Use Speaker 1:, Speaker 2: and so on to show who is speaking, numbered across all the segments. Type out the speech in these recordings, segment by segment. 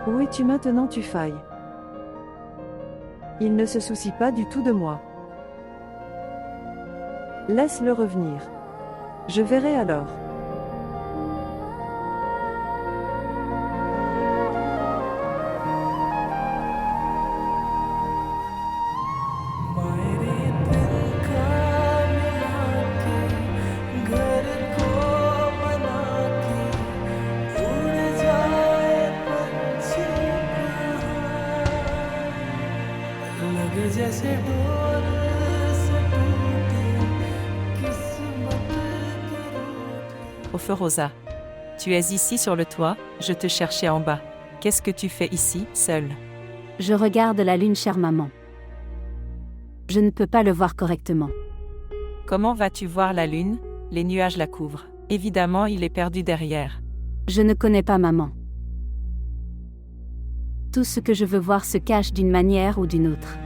Speaker 1: Où es-tu maintenant, Tufaï? Il ne se soucie pas du tout de moi. Laisse-le revenir. Je verrai alors.
Speaker 2: Opherosa. Tu es ici sur le toit, je te cherchais en bas. Qu'est-ce que tu fais ici, seule?
Speaker 3: Je regarde la lune, chère maman. Je ne peux pas le voir correctement.
Speaker 2: Comment vas-tu voir la lune? Les nuages la couvrent. Évidemment, il est perdu derrière.
Speaker 3: Je ne connais pas maman. Tout ce que je veux voir se cache d'une manière ou d'une autre.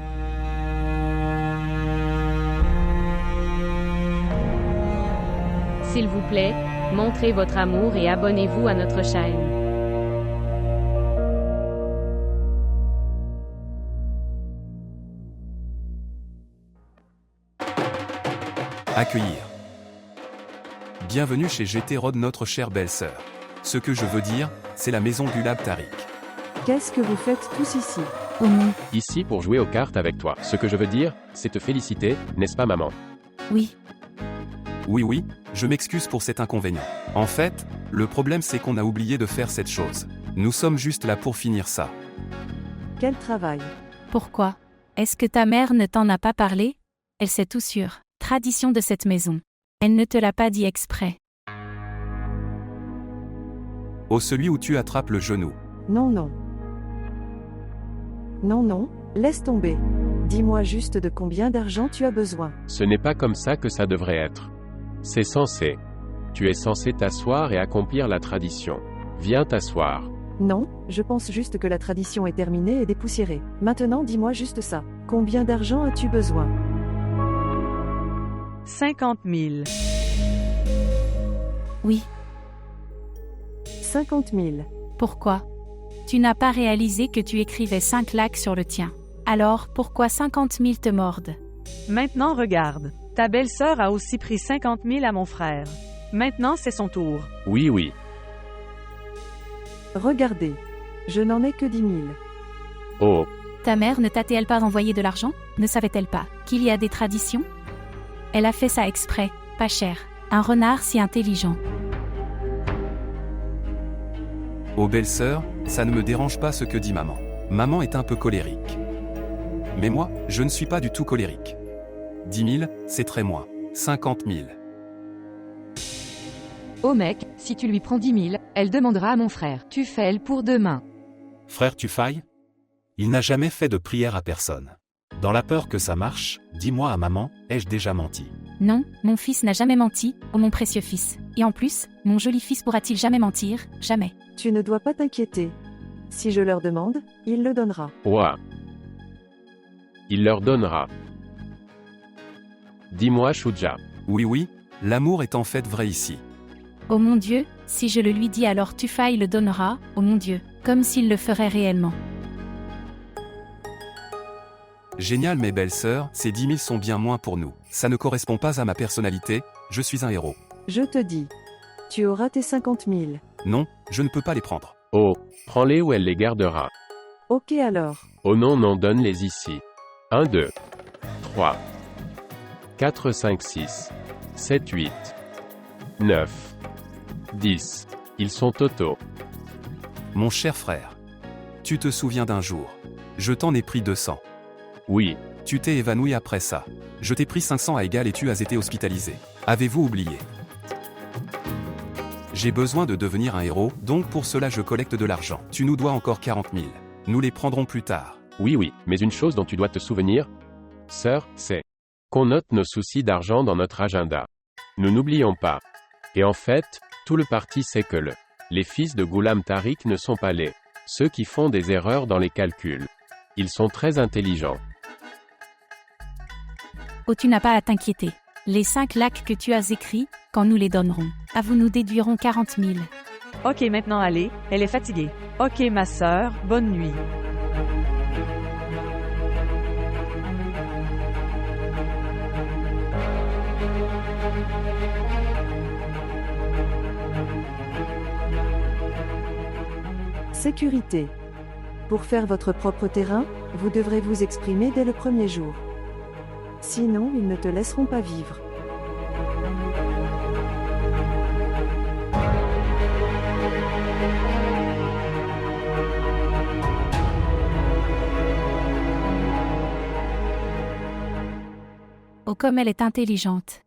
Speaker 4: S'il vous plaît, montrez votre amour et abonnez-vous à notre chaîne.
Speaker 5: Accueillir. Bienvenue chez GT Rod, notre chère belle-sœur. Ce que je veux dire, c'est la maison Gulab Tariq.
Speaker 1: Qu'est-ce que vous faites tous ici?
Speaker 3: Oh non.
Speaker 6: Ici pour jouer aux cartes avec toi. Ce que je veux dire, c'est te féliciter, n'est-ce pas maman?
Speaker 3: Oui.
Speaker 5: Oui, je m'excuse pour cet inconvénient. En fait, le problème c'est qu'on a oublié de faire cette chose. Nous sommes juste là pour finir ça.
Speaker 1: Quel travail?
Speaker 7: Pourquoi? Est-ce que ta mère ne t'en a pas parlé? Elle sait tout sur tradition de cette maison. Elle ne te l'a pas dit exprès.
Speaker 5: Oh, celui où tu attrapes le genou.
Speaker 1: Non, non. Non, laisse tomber. Dis-moi juste de combien d'argent tu as besoin.
Speaker 6: Ce n'est pas comme ça que ça devrait être. C'est censé. Tu es censé t'asseoir et accomplir la tradition. Viens t'asseoir.
Speaker 1: Non, je pense juste que la tradition est terminée et dépoussiérée. Maintenant dis-moi juste ça. Combien d'argent as-tu besoin?
Speaker 2: 50 000.
Speaker 7: Oui.
Speaker 1: 50 000.
Speaker 7: Pourquoi? Tu n'as pas réalisé que tu écrivais 5 lacs sur le tien. Alors, pourquoi 50 000 te mordent?
Speaker 2: Maintenant regarde. Ta belle-sœur a aussi pris 50 000 à mon frère. Maintenant c'est son tour.
Speaker 6: Oui.
Speaker 1: Regardez. Je n'en ai que 10 000.
Speaker 6: Oh,
Speaker 7: Ta mère ne t'a-t-elle pas envoyé de l'argent? Ne savait-elle pas qu'il y a des traditions? Elle a fait ça exprès, pas cher. Un renard si intelligent.
Speaker 5: Oh belle-sœur, ça ne me dérange pas ce que dit maman. Maman est un peu colérique. Mais moi, je ne suis pas du tout colérique. 10 000, c'est très moins. 50 000.
Speaker 8: Oh mec, si tu lui prends 10 000, elle demandera à mon frère. Tu fais elle pour demain.
Speaker 9: Frère Tufaï? Il n'a jamais fait de prière à personne. Dans la peur que ça marche, dis-moi à maman, ai-je déjà menti?
Speaker 7: Non, mon fils n'a jamais menti, oh mon précieux fils. Et en plus, mon joli fils pourra-t-il jamais mentir? Jamais.
Speaker 1: Tu ne dois pas t'inquiéter. Si je leur demande, il le donnera.
Speaker 6: ouah. Il leur donnera. Dis-moi, Shuja.
Speaker 5: Oui, l'amour est en fait vrai ici.
Speaker 7: Oh mon Dieu, si je le lui dis alors Tufaï le donnera, oh mon Dieu, comme s'il le ferait réellement.
Speaker 5: Génial mes belles-sœurs, ces 10 000 sont bien moins pour nous. Ça ne correspond pas à ma personnalité, je suis un héros.
Speaker 1: Je te dis. Tu auras tes 50 000.
Speaker 5: Non, je ne peux pas les prendre.
Speaker 6: Oh, prends-les ou elle les gardera.
Speaker 1: Ok alors.
Speaker 6: Oh non, donne-les ici. 1, 2, 3, 4, 5, 6, 7, 8, 9, 10. Ils sont totaux.
Speaker 5: Mon cher frère. Tu te souviens d'un jour. Je t'en ai pris 200.
Speaker 6: Oui.
Speaker 5: Tu t'es évanoui après ça. Je t'ai pris 500 à égal et tu as été hospitalisé. Avez-vous oublié? J'ai besoin de devenir un héros, donc pour cela je collecte de l'argent. Tu nous dois encore 40 000. Nous les prendrons plus tard.
Speaker 6: Oui, mais une chose dont tu dois te souvenir, sœur, c'est qu'on note nos soucis d'argent dans notre agenda. Nous n'oublions pas. Et en fait, tout le parti sait que les fils de Ghulam Tariq ne sont pas ceux qui font des erreurs dans les calculs. Ils sont très intelligents.
Speaker 7: Oh, tu n'as pas à t'inquiéter. Les 5 lacs que tu as écrits, quand nous les donnerons, vous nous déduirons 40 000.
Speaker 10: Ok, maintenant allez, elle est fatiguée. Ok ma sœur, bonne nuit.
Speaker 1: Sécurité. Pour faire votre propre terrain, vous devrez vous exprimer dès le premier jour. Sinon, ils ne te laisseront pas vivre.
Speaker 7: Oh, comme elle est intelligente.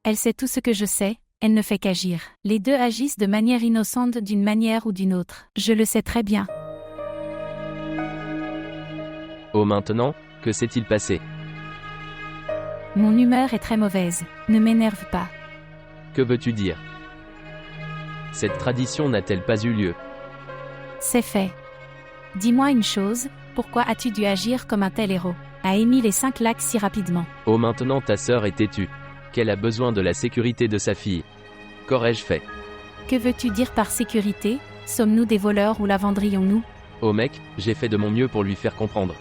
Speaker 7: Elle sait tout ce que je sais, elle ne fait qu'agir. Les deux agissent de manière innocente d'une manière ou d'une autre. Je le sais très bien.
Speaker 11: Oh maintenant, que s'est-il passé?
Speaker 7: Mon humeur est très mauvaise. Ne m'énerve pas.
Speaker 11: Que veux-tu dire? Cette tradition n'a-t-elle pas eu lieu?
Speaker 7: C'est fait. Dis-moi une chose, pourquoi as-tu dû agir comme un tel héros? A émis les 5 lacs si rapidement.
Speaker 11: Oh maintenant ta sœur est têtue. Qu'elle a besoin de la sécurité de sa fille. Qu'aurais-je fait?
Speaker 7: Que veux-tu dire par sécurité? Sommes-nous des voleurs ou la vendrions-nous?
Speaker 11: Oh mec, j'ai fait de mon mieux pour lui faire comprendre.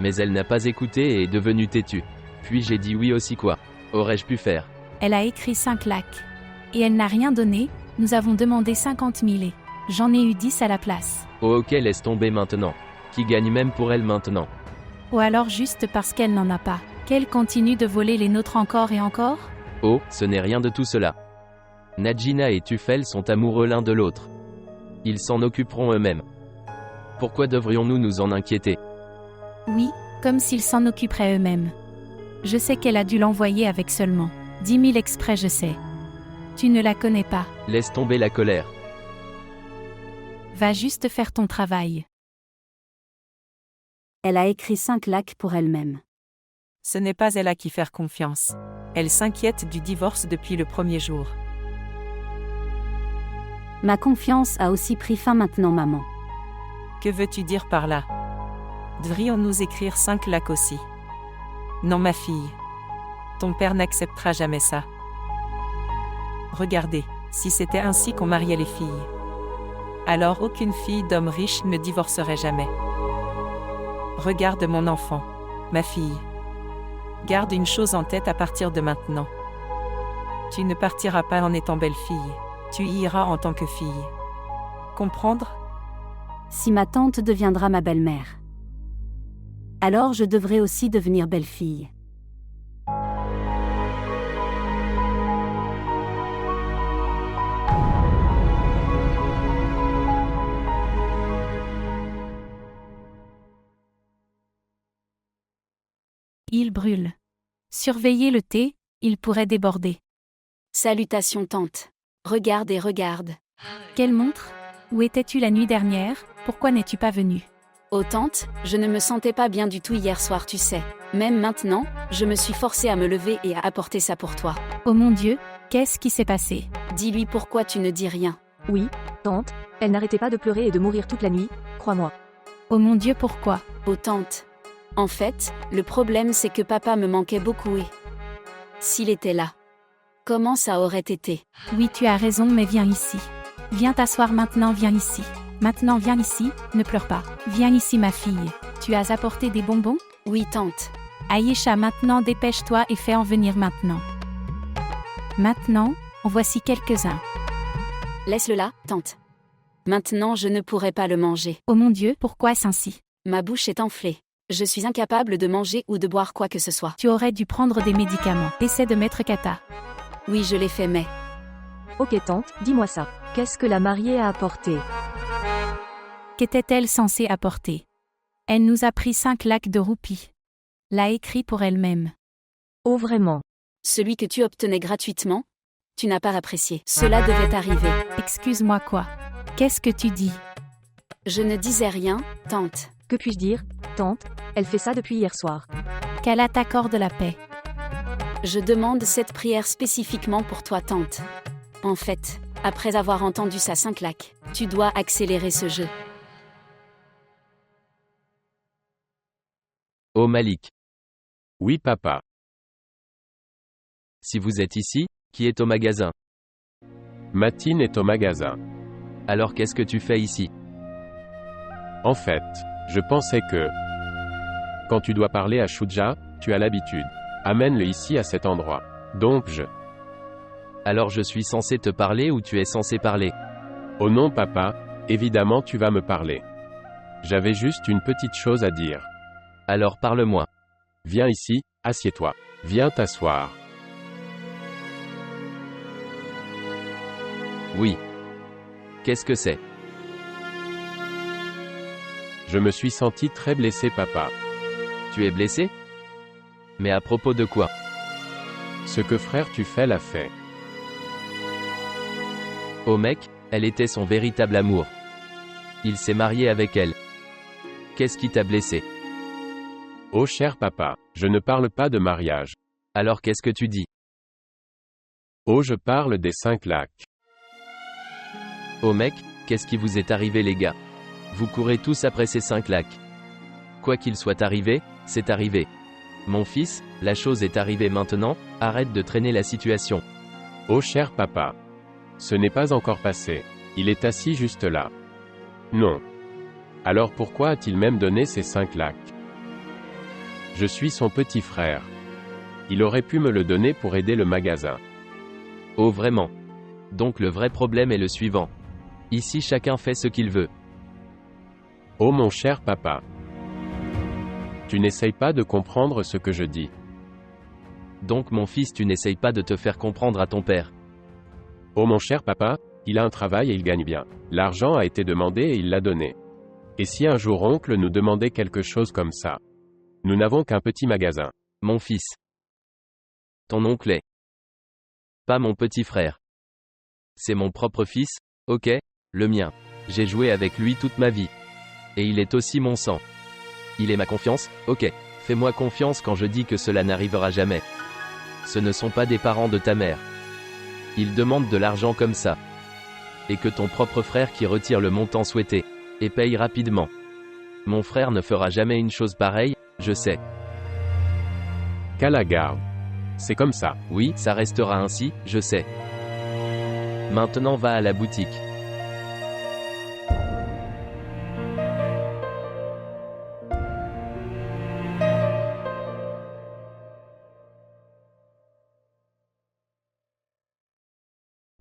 Speaker 11: Mais elle n'a pas écouté et est devenue têtue. Puis j'ai dit oui aussi quoi. Aurais-je pu faire?
Speaker 7: Elle a écrit 5 lacs. Et elle n'a rien donné, nous avons demandé 50 000 et j'en ai eu 10 à la place.
Speaker 11: Oh ok laisse tomber maintenant. Qui gagne même pour elle maintenant?
Speaker 7: Ou alors juste parce qu'elle n'en a pas. Qu'elle continue de voler les nôtres encore et encore?
Speaker 11: Oh, ce n'est rien de tout cela. Najina et Tufel sont amoureux l'un de l'autre. Ils s'en occuperont eux-mêmes. Pourquoi devrions-nous nous en inquiéter?
Speaker 7: Oui, comme s'ils s'en occuperaient eux-mêmes. Je sais qu'elle a dû l'envoyer avec seulement 10 000 exprès, je sais. Tu ne la connais pas.
Speaker 11: Laisse tomber la colère.
Speaker 7: Va juste faire ton travail.
Speaker 3: Elle a écrit 5 lacs pour elle-même.
Speaker 2: Ce n'est pas elle à qui faire confiance. Elle s'inquiète du divorce depuis le premier jour.
Speaker 3: Ma confiance a aussi pris fin maintenant, maman.
Speaker 2: Que veux-tu dire par là? Devrions-nous écrire 5 lacs aussi? Non ma fille. Ton père n'acceptera jamais ça. Regardez, si c'était ainsi qu'on mariait les filles. Alors aucune fille d'homme riche ne divorcerait jamais. Regarde mon enfant, ma fille. Garde une chose en tête à partir de maintenant. Tu ne partiras pas en étant belle-fille, tu y iras en tant que fille. Comprendre?
Speaker 3: Si ma tante deviendra ma belle-mère, alors je devrais aussi devenir belle-fille.
Speaker 7: Il brûle. Surveillez le thé, il pourrait déborder.
Speaker 3: Salutations tante. Regarde et regarde.
Speaker 7: Quelle montre? Où étais-tu la nuit dernière? Pourquoi n'es-tu pas venue?
Speaker 3: Oh tante, je ne me sentais pas bien du tout hier soir, tu sais. Même maintenant, je me suis forcée à me lever et à apporter ça pour toi.
Speaker 7: Oh mon Dieu, qu'est-ce qui s'est passé?
Speaker 3: Dis-lui pourquoi tu ne dis rien.
Speaker 10: Oui, tante, elle n'arrêtait pas de pleurer et de mourir toute la nuit, crois-moi.
Speaker 7: Oh mon Dieu, pourquoi?
Speaker 3: Oh tante. En fait, le problème c'est que papa me manquait beaucoup et... S'il était là, comment ça aurait été?
Speaker 7: Oui, tu as raison, mais viens ici. Viens t'asseoir maintenant, viens ici. Maintenant, viens ici, ne pleure pas. Viens ici, ma fille. Tu as apporté des bonbons?
Speaker 3: Oui, tante.
Speaker 7: Aïcha, maintenant dépêche-toi et fais en venir maintenant. Maintenant, en voici quelques-uns.
Speaker 3: Laisse-le là, tante. Maintenant, je ne pourrai pas le manger.
Speaker 7: Oh mon Dieu, pourquoi est-ce ainsi?
Speaker 3: Ma bouche est enflée. Je suis incapable de manger ou de boire quoi que ce soit.
Speaker 7: Tu aurais dû prendre des médicaments. Essaie de mettre Kata.
Speaker 3: Oui, je l'ai fait, mais...
Speaker 10: Ok tante, dis-moi ça. Qu'est-ce que la mariée a apporté?
Speaker 7: Qu'était-elle censée apporter? Elle nous a pris 5 lacs de roupies. L'a écrit pour elle-même.
Speaker 10: Oh vraiment?
Speaker 3: Celui que tu obtenais gratuitement? Tu n'as pas apprécié. Cela devait arriver.
Speaker 7: Excuse-moi quoi? Qu'est-ce que tu dis?
Speaker 3: Je ne disais rien, tante.
Speaker 10: Que puis-je dire, tante? Elle fait ça depuis hier soir.
Speaker 7: Qu'Allah t'accorde la paix.
Speaker 3: Je demande cette prière spécifiquement pour toi, tante. En fait, après avoir entendu ça 5 lacs, tu dois accélérer ce jeu.
Speaker 11: Oh Malik.
Speaker 6: Oui, papa.
Speaker 11: Si vous êtes ici, qui est au magasin?
Speaker 6: Matine est au magasin.
Speaker 11: Alors qu'est-ce que tu fais ici?
Speaker 6: En fait, je pensais que... Quand tu dois parler à Shuja, tu as l'habitude. Amène-le ici à cet endroit. Donc je...
Speaker 11: Alors je suis censé te parler ou tu es censé parler?
Speaker 6: Oh non papa, évidemment tu vas me parler. J'avais juste une petite chose à dire.
Speaker 11: Alors parle-moi.
Speaker 6: Viens ici, assieds-toi. Viens t'asseoir.
Speaker 11: Oui. Qu'est-ce que c'est?
Speaker 6: Je me suis senti très blessé papa.
Speaker 11: Tu es blessé? Mais à propos de quoi?
Speaker 6: Ce que frère Tufel a fait.
Speaker 11: Oh mec, elle était son véritable amour. Il s'est marié avec elle. Qu'est-ce qui t'a blessé?
Speaker 6: Oh cher papa, je ne parle pas de mariage.
Speaker 11: Alors qu'est-ce que tu dis?
Speaker 6: Oh je parle des 5 lacs.
Speaker 11: Oh mec, qu'est-ce qui vous est arrivé les gars? Vous courez tous après ces 5 lacs. Quoi qu'il soit arrivé, c'est arrivé. Mon fils, la chose est arrivée maintenant, arrête de traîner la situation.
Speaker 6: Oh cher papa. Ce n'est pas encore passé. Il est assis juste là. Non. Alors pourquoi a-t-il même donné ces 5 lacs? Je suis son petit frère. Il aurait pu me le donner pour aider le magasin.
Speaker 11: Oh vraiment? Donc le vrai problème est le suivant. Ici chacun fait ce qu'il veut.
Speaker 6: Oh mon cher papa. Tu n'essayes pas de comprendre ce que je dis.
Speaker 11: Donc mon fils, tu n'essayes pas de te faire comprendre à ton père.
Speaker 6: Oh mon cher papa, il a un travail et il gagne bien. L'argent a été demandé et il l'a donné. Et si un jour oncle nous demandait quelque chose comme ça? Nous n'avons qu'un petit magasin.
Speaker 11: Mon fils. Ton oncle est pas mon petit frère. C'est mon propre fils, ok, le mien. J'ai joué avec lui toute ma vie. Et il est aussi mon sang. Il est ma confiance, ok. Fais-moi confiance quand je dis que cela n'arrivera jamais. Ce ne sont pas des parents de ta mère. Ils demandent de l'argent comme ça. Et que ton propre frère qui retire le montant souhaité. Et paye rapidement. Mon frère ne fera jamais une chose pareille, je sais.
Speaker 6: Qu'à la garde. C'est comme ça.
Speaker 11: Oui, ça restera ainsi, je sais. Maintenant va à la boutique.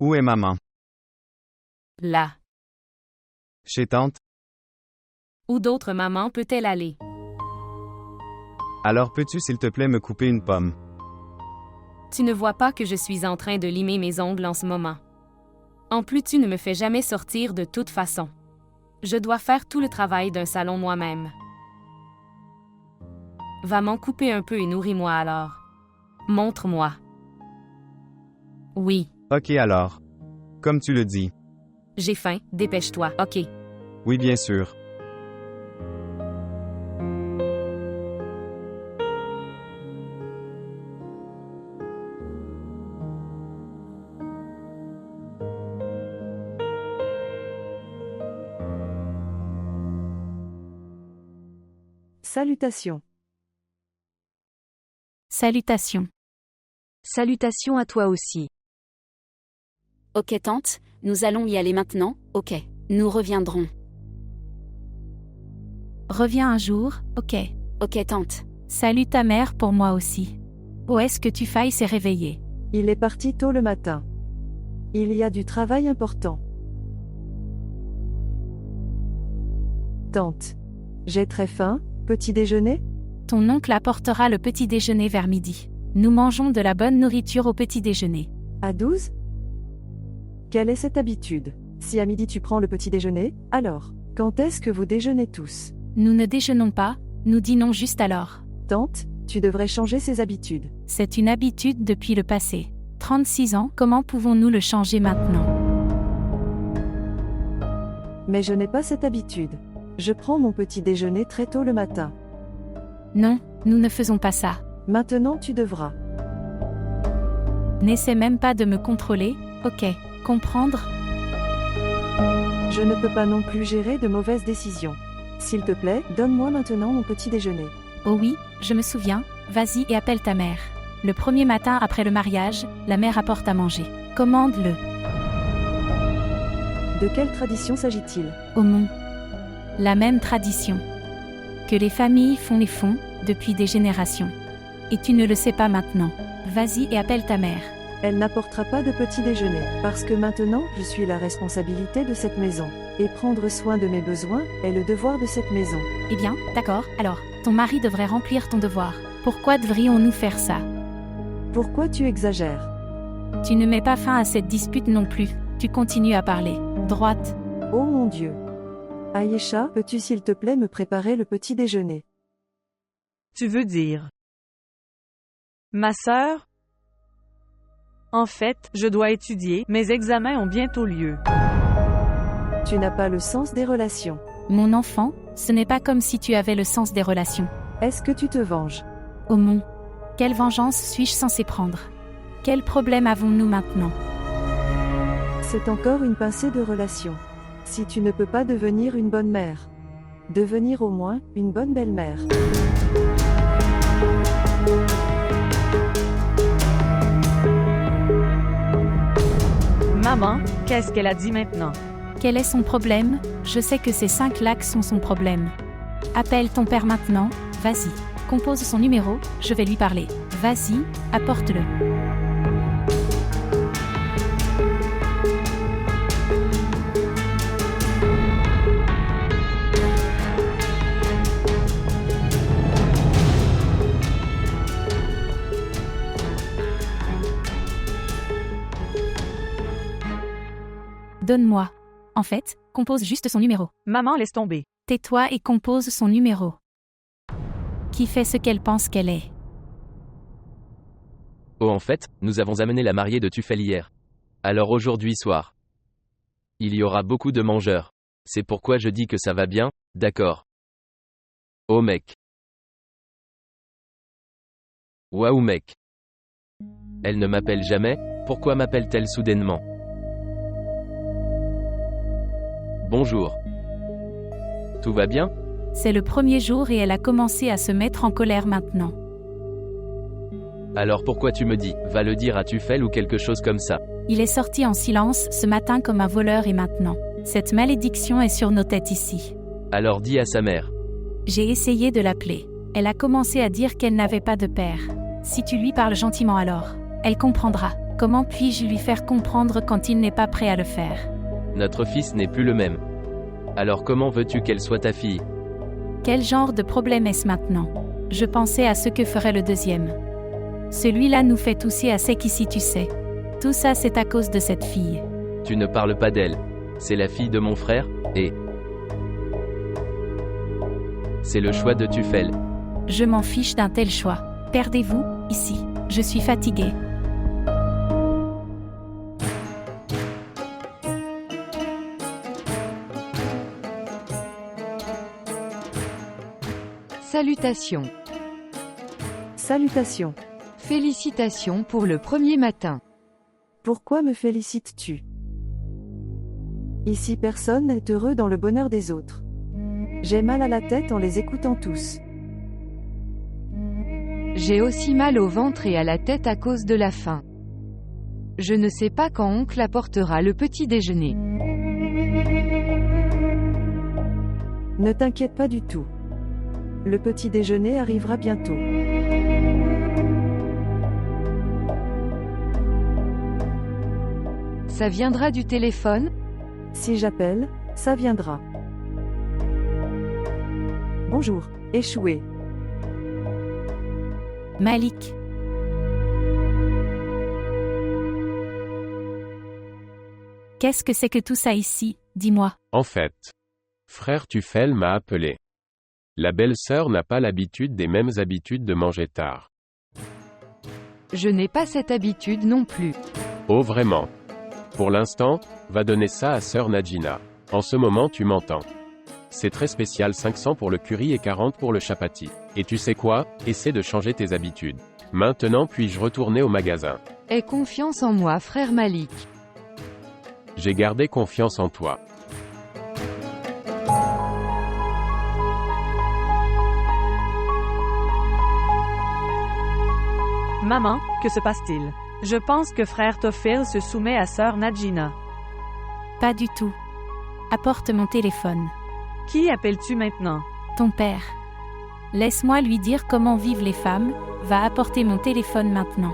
Speaker 12: Où est maman?
Speaker 4: Là.
Speaker 12: Chez tante?
Speaker 4: Où d'autres mamans peut-elle aller?
Speaker 12: Alors peux-tu s'il te plaît me couper une pomme?
Speaker 4: Tu ne vois pas que je suis en train de limer mes ongles en ce moment. En plus, tu ne me fais jamais sortir de toute façon. Je dois faire tout le travail d'un salon moi-même. Va m'en couper un peu et nourris-moi alors. Montre-moi. Oui.
Speaker 12: Ok alors. Comme tu le dis.
Speaker 4: J'ai faim, dépêche-toi, ok.
Speaker 12: Oui bien sûr.
Speaker 1: Salutations.
Speaker 7: Salutations.
Speaker 8: Salutations à toi aussi.
Speaker 3: Ok tante, nous allons y aller maintenant, ok. Nous reviendrons.
Speaker 7: Reviens un jour, ok.
Speaker 3: Ok tante.
Speaker 7: Salut ta mère pour moi aussi. Où est-ce que Tufel s'est réveillé?
Speaker 1: Il est parti tôt le matin. Il y a du travail important. Tante. J'ai très faim, petit déjeuner?
Speaker 7: Ton oncle apportera le petit déjeuner vers midi. Nous mangeons de la bonne nourriture au petit déjeuner.
Speaker 1: À 12? Quelle est cette habitude? Si à midi tu prends le petit déjeuner, alors, quand est-ce que vous déjeunez tous?
Speaker 7: Nous ne déjeunons pas, nous dînons juste alors.
Speaker 1: Tante, tu devrais changer ces habitudes.
Speaker 7: C'est une habitude depuis le passé. 36 ans, comment pouvons-nous le changer maintenant?
Speaker 1: Mais je n'ai pas cette habitude. Je prends mon petit déjeuner très tôt le matin.
Speaker 7: Non, nous ne faisons pas ça.
Speaker 1: Maintenant tu devras.
Speaker 7: N'essaie même pas de me contrôler, ok. Comprendre?
Speaker 1: Je ne peux pas non plus gérer de mauvaises décisions. S'il te plaît, donne-moi maintenant mon petit déjeuner.
Speaker 7: Oh oui, je me souviens, vas-y et appelle ta mère. Le premier matin après le mariage, la mère apporte à manger. Commande-le.
Speaker 1: De quelle tradition s'agit-il?
Speaker 7: Au Mont. La même tradition. Que les familles font depuis des générations. Et tu ne le sais pas maintenant. Vas-y et appelle ta mère.
Speaker 1: Elle n'apportera pas de petit déjeuner, parce que maintenant, je suis la responsabilité de cette maison. Et prendre soin de mes besoins est le devoir de cette maison.
Speaker 7: Eh bien, d'accord, alors, ton mari devrait remplir ton devoir. Pourquoi devrions-nous faire ça?
Speaker 1: Pourquoi tu exagères?
Speaker 7: Tu ne mets pas fin à cette dispute non plus, tu continues à parler. Droite.
Speaker 1: Oh mon Dieu. Aïcha, peux-tu s'il te plaît me préparer le petit déjeuner?
Speaker 10: Tu veux dire? Ma sœur? En fait, je dois étudier, mes examens ont bientôt lieu.
Speaker 1: Tu n'as pas le sens des relations.
Speaker 7: Mon enfant, ce n'est pas comme si tu avais le sens des relations.
Speaker 1: Est-ce que tu te venges?
Speaker 7: Oh mon. Quelle vengeance suis-je censé prendre? Quel problème avons-nous maintenant?
Speaker 1: C'est encore une pincée de relations. Si tu ne peux pas devenir une bonne mère, devenir au moins une bonne belle-mère.
Speaker 10: Maman, qu'est-ce qu'elle a dit maintenant?
Speaker 7: Quel est son problème? Je sais que ces 5 lacs sont son problème. Appelle ton père maintenant, vas-y. Compose son numéro, je vais lui parler. Vas-y, apporte-le. Donne-moi. En fait, compose juste son numéro.
Speaker 10: Maman, laisse tomber.
Speaker 7: Tais-toi et compose son numéro. Qui fait ce qu'elle pense qu'elle est.
Speaker 11: Oh, en fait, nous avons amené la mariée de Tufel hier. Alors aujourd'hui soir, il y aura beaucoup de mangeurs. C'est pourquoi je dis que ça va bien, d'accord. Oh mec. Waouh mec. Elle ne m'appelle jamais, pourquoi m'appelle-t-elle soudainement? Bonjour. Tout va bien?
Speaker 7: C'est le premier jour et elle a commencé à se mettre en colère maintenant.
Speaker 11: Alors pourquoi tu me dis, va le dire à Tufel ou quelque chose comme ça?
Speaker 7: Il est sorti en silence ce matin comme un voleur et maintenant. Cette malédiction est sur nos têtes ici.
Speaker 11: Alors dis à sa mère.
Speaker 7: J'ai essayé de l'appeler. Elle a commencé à dire qu'elle n'avait pas de père. Si tu lui parles gentiment alors, elle comprendra. Comment puis-je lui faire comprendre quand il n'est pas prêt à le faire?
Speaker 11: Notre fils n'est plus le même. Alors comment veux-tu qu'elle soit ta fille?
Speaker 7: Quel genre de problème est-ce maintenant? Je pensais à ce que ferait le deuxième. Celui-là nous fait tousser à sec ici, tu sais. Tout ça c'est à cause de cette fille.
Speaker 11: Tu ne parles pas d'elle. C'est la fille de mon frère, et... c'est le choix de Tufel.
Speaker 7: Je m'en fiche d'un tel choix. Perdez-vous, ici. Je suis fatiguée.
Speaker 8: Salutations.
Speaker 1: Salutations.
Speaker 8: Félicitations pour le premier matin.
Speaker 1: Pourquoi me félicites-tu? Ici personne n'est heureux dans le bonheur des autres. J'ai mal à la tête en les écoutant tous.
Speaker 8: J'ai aussi mal au ventre et à la tête à cause de la faim. Je ne sais pas quand oncle apportera le petit déjeuner.
Speaker 1: Ne t'inquiète pas du tout. Le petit déjeuner arrivera bientôt.
Speaker 8: Ça viendra du téléphone?
Speaker 1: Si j'appelle, ça viendra. Bonjour, échoué.
Speaker 7: Malik. Qu'est-ce que c'est que tout ça ici, dis-moi?
Speaker 6: En fait, frère Tufel m'a appelé. La belle-sœur n'a pas l'habitude des mêmes habitudes de manger tard.
Speaker 8: Je n'ai pas cette habitude non plus.
Speaker 6: Oh vraiment? Pour l'instant, va donner ça à sœur Najina. En ce moment tu m'entends. C'est très spécial, 500 pour le curry et 40 pour le chapati. Et tu sais quoi? Essaie de changer tes habitudes. Maintenant puis-je retourner au magasin?
Speaker 8: Aie confiance en moi, frère Malik.
Speaker 6: J'ai gardé confiance en toi.
Speaker 10: Maman, que se passe-t-il? Je pense que frère Tophil se soumet à sœur Najina.
Speaker 7: Pas du tout. Apporte mon téléphone.
Speaker 10: Qui appelles-tu maintenant?
Speaker 7: Ton père. Laisse-moi lui dire comment vivent les femmes, va apporter mon téléphone maintenant.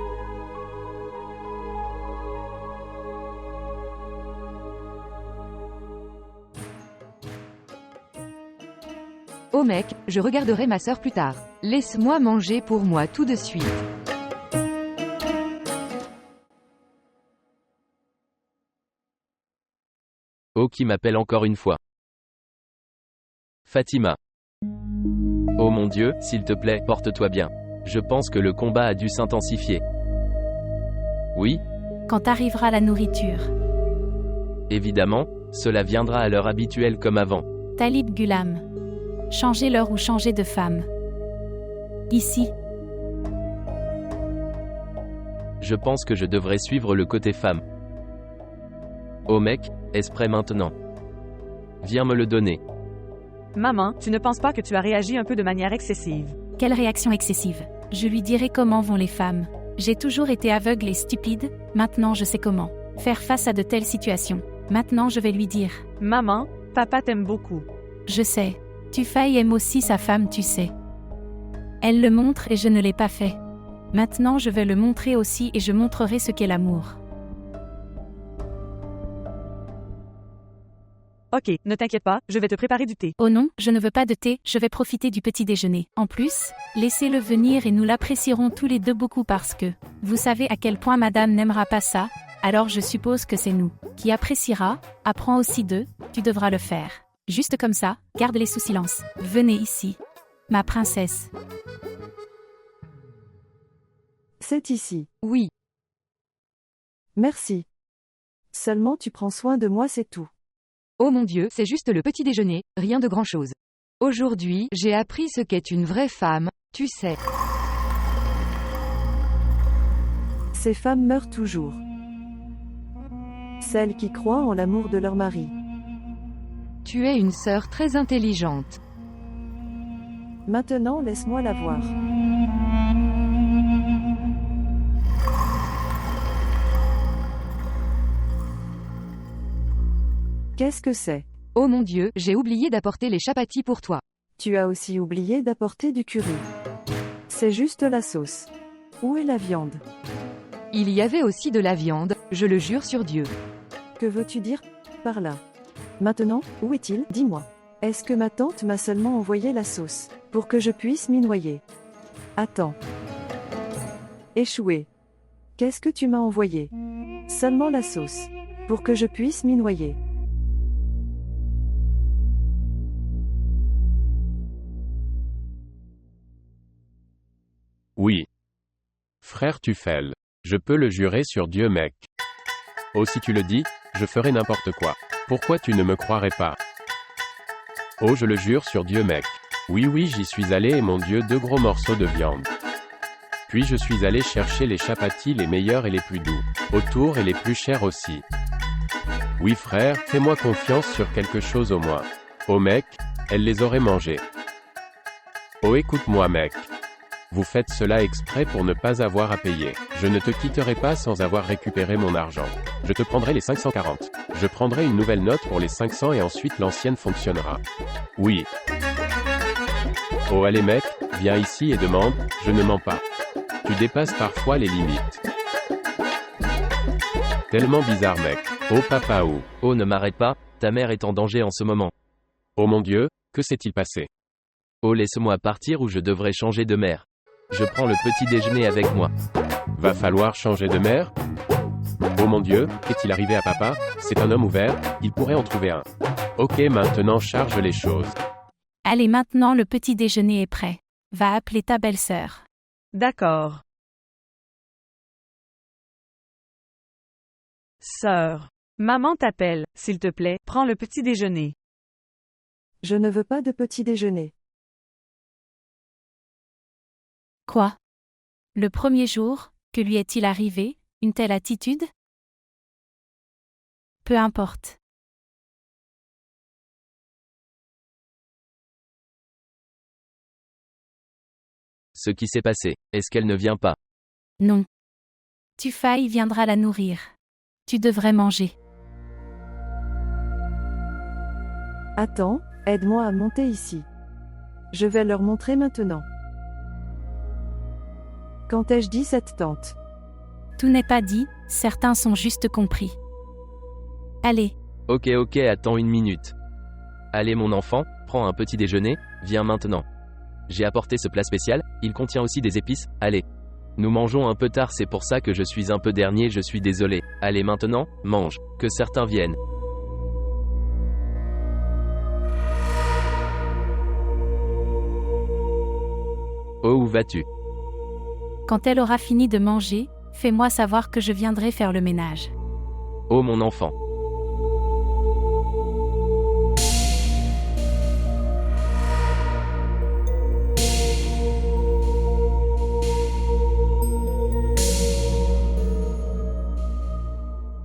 Speaker 8: Oh mec, je regarderai ma sœur plus tard. Laisse-moi manger pour moi tout de suite.
Speaker 11: Oh, qui m'appelle encore une fois. Fatima. Oh mon Dieu, s'il te plaît, porte-toi bien. Je pense que le combat a dû s'intensifier. Oui,
Speaker 7: Quand arrivera la nourriture.
Speaker 11: évidemment, cela viendra à l'heure habituelle comme avant.
Speaker 7: Talib Gulam. Changez l'heure ou changez de femme. Ici.
Speaker 11: Je pense que je devrais suivre le côté femme. Oh mec, est-ce prêt maintenant? Viens me le donner.
Speaker 10: Maman, tu ne penses pas que tu as réagi un peu de manière excessive?
Speaker 7: Quelle réaction excessive. Je lui dirai comment vont les femmes. J'ai toujours été aveugle et stupide, maintenant je sais comment faire face à de telles situations. Maintenant je vais lui dire.
Speaker 10: Maman, papa t'aime beaucoup.
Speaker 7: Je sais. Tufaï aime aussi sa femme, tu sais. Elle le montre et je ne l'ai pas fait. Maintenant je vais le montrer aussi et je montrerai ce qu'est l'amour.
Speaker 10: Ok, ne t'inquiète pas, je vais te préparer du thé.
Speaker 7: Oh non, je ne veux pas de thé, je vais profiter du petit déjeuner. En plus, laissez-le venir et nous l'apprécierons tous les deux beaucoup parce que, vous savez à quel point madame n'aimera pas ça, alors je suppose que c'est nous. Qui appréciera, apprends aussi d'eux, tu devras le faire. Juste comme ça, garde-les sous silence. Venez ici. Ma princesse.
Speaker 1: C'est ici.
Speaker 8: Oui.
Speaker 1: Merci. Seulement tu prends soin de moi, c'est tout.
Speaker 8: Oh mon Dieu, c'est juste le petit déjeuner, rien de grand-chose. Aujourd'hui, j'ai appris ce qu'est une vraie femme, tu sais.
Speaker 1: Ces femmes meurent toujours. Celles qui croient en l'amour de leur mari.
Speaker 8: Tu es une sœur très intelligente.
Speaker 1: Maintenant laisse-moi la voir. Qu'est-ce que c'est?
Speaker 8: Oh mon Dieu, j'ai oublié d'apporter les chapatis pour toi.
Speaker 1: Tu as aussi oublié d'apporter du curry. C'est juste la sauce. Où est la viande?
Speaker 8: Il y avait aussi de la viande, je le jure sur Dieu.
Speaker 1: Que veux-tu dire par là? Maintenant, où est-il? Dis-moi. Est-ce que ma tante m'a seulement envoyé la sauce pour que je puisse m'y noyer? Attends. Échoué. Qu'est-ce que tu m'as envoyé? Seulement la sauce pour que je puisse m'y noyer.
Speaker 6: Oui. Frère Tuphel. Je peux le jurer sur Dieu mec. Oh si tu le dis, je ferai n'importe quoi. Pourquoi tu ne me croirais pas? Oh je le jure sur Dieu mec. Oui j'y suis allé et mon Dieu 2 gros morceaux de viande. Puis je suis allé chercher les chapatis les meilleurs et les plus doux. Autour et les plus chers aussi. Oui frère, fais-moi confiance sur quelque chose au moins. Oh mec, elle les aurait mangés. Oh écoute-moi mec. Vous faites cela exprès pour ne pas avoir à payer. Je ne te quitterai pas sans avoir récupéré mon argent. Je te prendrai les 540. Je prendrai une nouvelle note pour les 500 et ensuite l'ancienne fonctionnera. Oui. Oh allez mec, viens ici et demande, je ne mens pas. Tu dépasses parfois les limites. Tellement bizarre mec. Oh papa ou.
Speaker 11: Oh ne m'arrête pas, ta mère est en danger en ce moment.
Speaker 6: Oh mon Dieu, que s'est-il passé?
Speaker 11: Oh laisse-moi partir ou je devrais changer de mère. Je prends le petit déjeuner avec moi.
Speaker 6: Va falloir changer de mère? Oh mon Dieu, qu'est-il arrivé à papa? C'est un homme ouvert, il pourrait en trouver un. Ok maintenant charge les choses.
Speaker 7: Allez maintenant le petit déjeuner est prêt. Va appeler ta belle-sœur.
Speaker 10: D'accord. Sœur. Maman t'appelle, s'il te plaît, prends le petit déjeuner.
Speaker 1: Je ne veux pas de petit déjeuner.
Speaker 7: Quoi? Le premier jour, que lui est-il arrivé? Une telle attitude? Peu importe.
Speaker 11: Ce qui s'est passé, est-ce qu'elle ne vient pas?
Speaker 7: Non. Tufai viendra la nourrir. Tu devrais manger.
Speaker 1: Attends, aide-moi à monter ici. Je vais leur montrer maintenant. Quand ai-je dit cette tante?
Speaker 7: Tout n'est pas dit, certains sont juste compris. Allez.
Speaker 11: Ok, attends une minute. Allez mon enfant, prends un petit déjeuner, viens maintenant. J'ai apporté ce plat spécial, il contient aussi des épices, allez. Nous mangeons un peu tard, c'est pour ça que je suis un peu dernier, je suis désolé. Allez maintenant, mange, que certains viennent. Oh, où vas-tu?
Speaker 7: Quand elle aura fini de manger, fais-moi savoir que je viendrai faire le ménage.
Speaker 11: Oh mon enfant.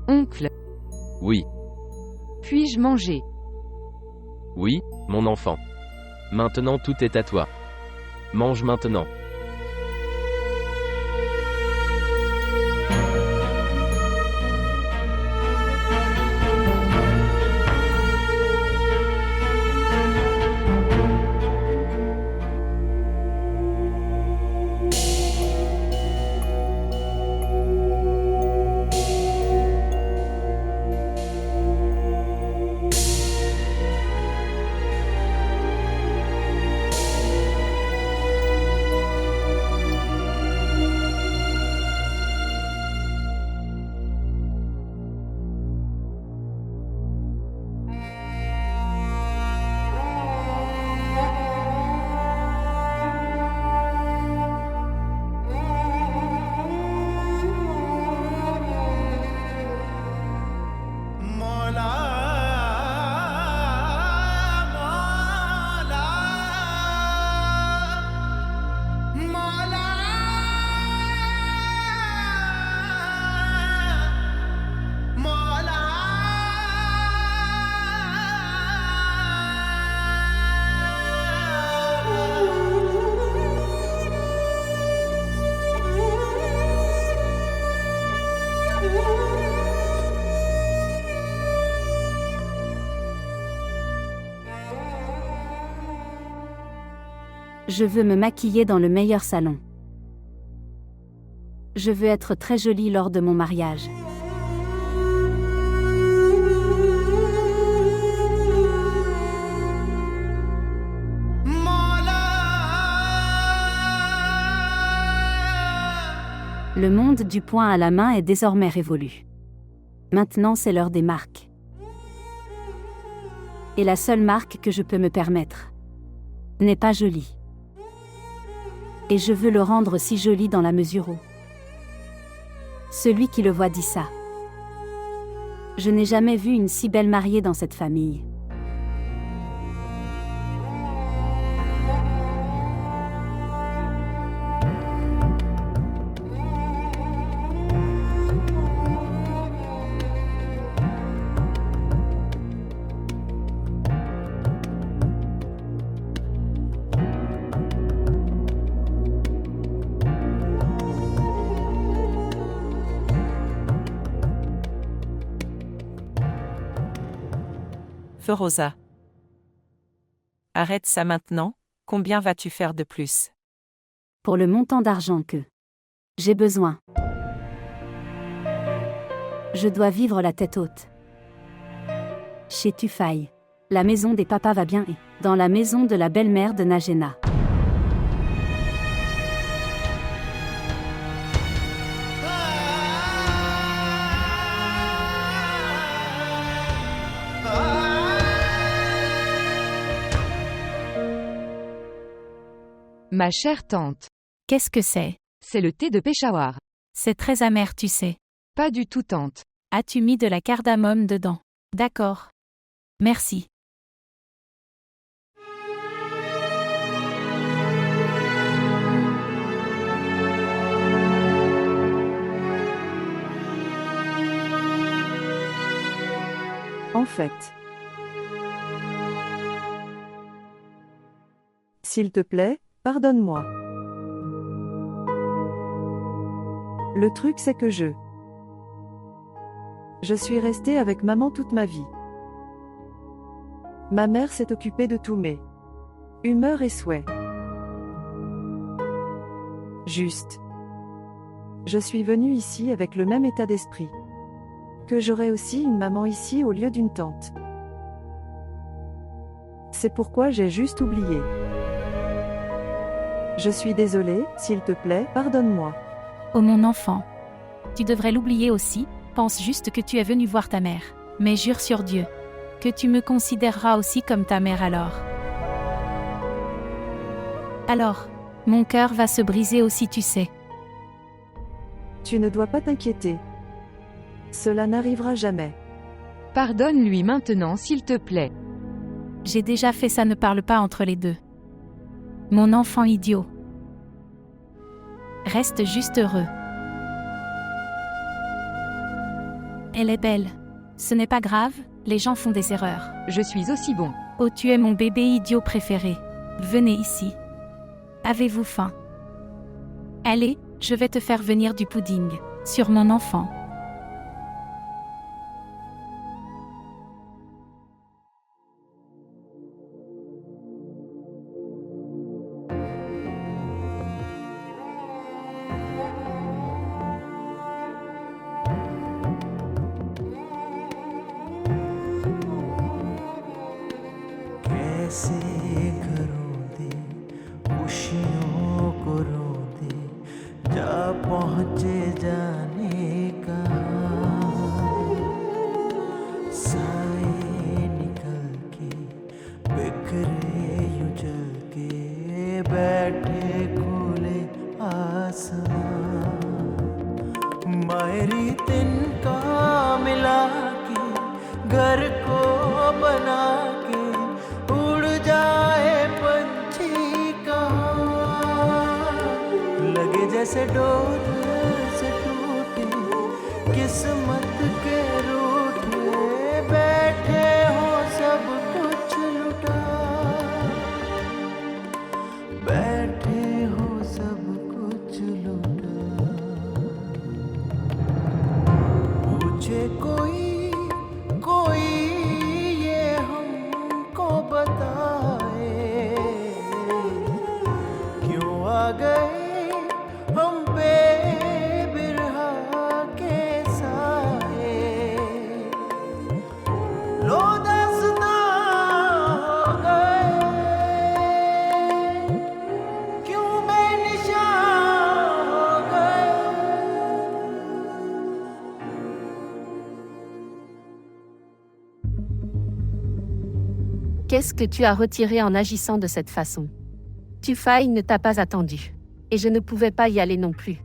Speaker 8: Oncle.
Speaker 11: Oui.
Speaker 8: Puis-je manger?
Speaker 11: Oui, mon enfant. Maintenant tout est à toi. Mange maintenant.
Speaker 3: Je veux me maquiller dans le meilleur salon. Je veux être très jolie lors de mon mariage. Le monde du poing à la main est désormais révolu. Maintenant c'est l'heure des marques. Et la seule marque que je peux me permettre n'est pas jolie. Et je veux le rendre si joli dans la mesure où celui qui le voit dit ça. Je n'ai jamais vu une si belle mariée dans cette famille.
Speaker 2: Feu Rosa. Arrête ça maintenant, combien vas-tu faire de plus?
Speaker 3: Pour le montant d'argent que j'ai besoin. Je dois vivre la tête haute. Chez Tufai. La maison des papas va bien et dans la maison de la belle-mère de Najena.
Speaker 8: Ma chère tante.
Speaker 7: Qu'est-ce que c'est?
Speaker 8: C'est le thé de Peshawar.
Speaker 7: C'est très amer, tu sais.
Speaker 8: Pas du tout, tante.
Speaker 7: As-tu mis de la cardamome dedans? D'accord. Merci.
Speaker 1: En fait. S'il te plaît, pardonne-moi. Le truc c'est que je suis restée avec maman toute ma vie. Ma mère s'est occupée de tous mes humeurs et souhaits. Juste. Je suis venue ici avec le même état d'esprit. Que j'aurai aussi une maman ici au lieu d'une tante. C'est pourquoi j'ai juste oublié. Je suis désolée, s'il te plaît, pardonne-moi.
Speaker 7: Oh mon enfant. Tu devrais l'oublier aussi, pense juste que tu es venu voir ta mère. Mais jure sur Dieu que tu me considéreras aussi comme ta mère alors. Alors, mon cœur va se briser aussi, tu sais.
Speaker 1: Tu ne dois pas t'inquiéter. Cela n'arrivera jamais.
Speaker 8: Pardonne-lui maintenant s'il te plaît.
Speaker 7: J'ai déjà fait ça, ne parle pas entre les deux. Mon enfant idiot. Reste juste heureux. Elle est belle. Ce n'est pas grave, les gens font des erreurs.
Speaker 8: Je suis aussi bon.
Speaker 7: Oh, tu es mon bébé idiot préféré. Venez ici. Avez-vous faim? Allez, je vais te faire venir du pudding. Sur mon enfant.
Speaker 13: कैसे करूं दे खुशियों को रो दे जा पहुंचे जाने का साए निकल के बिखरे यूं जल के बैठे खुले आसमां मेरी तिनका मिला के घर को बना के उड़ जाए पंछी कहाँ लगे जैसे डोर से टूटे किस्मत के रूठे बैठे हो सब कुछ लुटा बैठे हो सब कुछ लुटा पूछे कोई ये हमको बताए क्यों आ गए हम पे बिरहा के साए लो दास्तां हो गए क्यों बेनिशान हो गए
Speaker 4: Qu'est-ce que tu as retiré en agissant de cette façon? Tufai ne t'a pas attendu. Et je ne pouvais pas y aller non plus.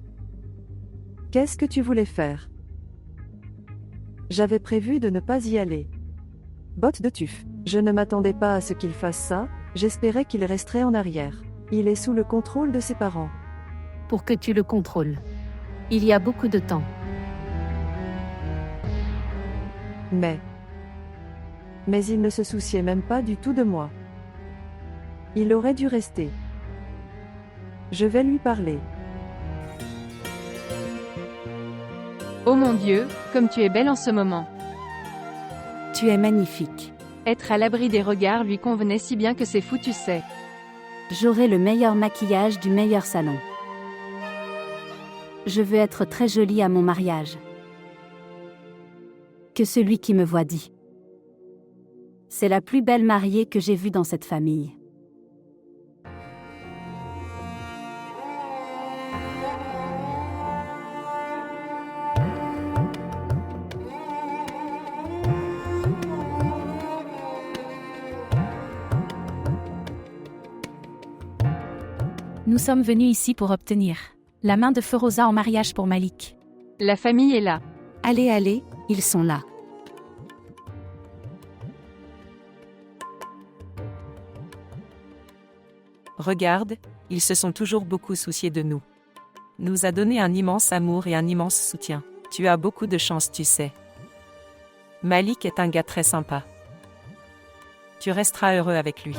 Speaker 1: Qu'est-ce que tu voulais faire? J'avais prévu de ne pas y aller. Botte de tuf. Je ne m'attendais pas à ce qu'il fasse ça, j'espérais qu'il resterait en arrière. Il est sous le contrôle de ses parents.
Speaker 4: Pour que tu le contrôles. Il y a beaucoup de temps.
Speaker 1: Mais il ne se souciait même pas du tout de moi. Il aurait dû rester. Je vais lui parler.
Speaker 8: Oh mon Dieu, comme tu es belle en ce moment.
Speaker 3: Tu es magnifique.
Speaker 8: Être à l'abri des regards lui convenait si bien que c'est fou, tu sais.
Speaker 3: J'aurai le meilleur maquillage du meilleur salon. Je veux être très jolie à mon mariage. Que celui qui me voit dit. C'est la plus belle mariée que j'ai vue dans cette famille.
Speaker 7: Nous sommes venus ici pour obtenir la main de Feroza en mariage pour Malik.
Speaker 8: La famille est là.
Speaker 3: Allez, allez, ils sont là.
Speaker 2: Regarde, ils se sont toujours beaucoup souciés de nous. Nous a donné un immense amour et un immense soutien. Tu as beaucoup de chance, tu sais. Malik est un gars très sympa. Tu resteras heureux avec lui.